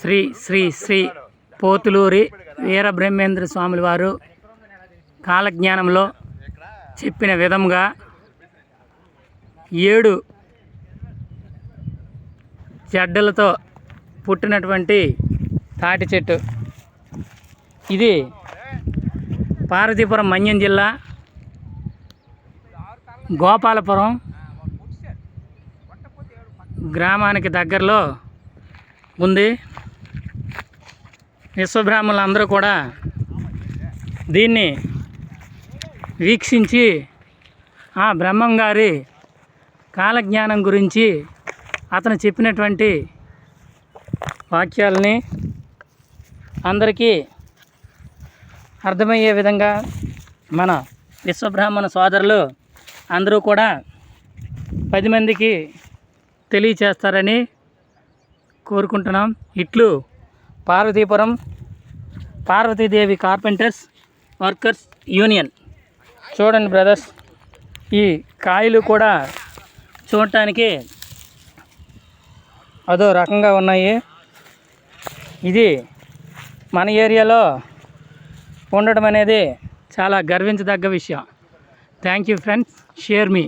శ్రీ శ్రీ శ్రీ పోతులూరి వీరబ్రహ్మేంద్ర స్వాముల వారు కాలజ్ఞానంలో చెప్పిన విధంగా 7 జడ్డలతో పుట్టినటువంటి తాటి చెట్టు. ఇది పార్వతీపురం మన్యం జిల్లా గోపాలపురం గ్రామానికి దగ్గరలో ఉంది. విశ్వబ్రాహ్మణులందరూ కూడా దీన్ని వీక్షించి ఆ బ్రహ్మంగారి కాలజ్ఞానం గురించి అతను చెప్పినటువంటి వాక్యాలని అందరికీ అర్థమయ్యే విధంగా మన విశ్వబ్రాహ్మణ సోదరులు అందరూ కూడా 10 మందికి తెలియచేస్తారని కోరుకుంటున్నాం. ఇట్లు Parvathipuram Parvathidevi carpenters workers union. చూడండి బ్రదర్స్, ఈ కాయలు కూడా చూడటానికి అదో రకంగా ఉన్నాయి. ఇది మన ఏరియాలో ఉండడం అనేది చాలా గర్వించదగ్గ విషయం. Thank you friends, share me.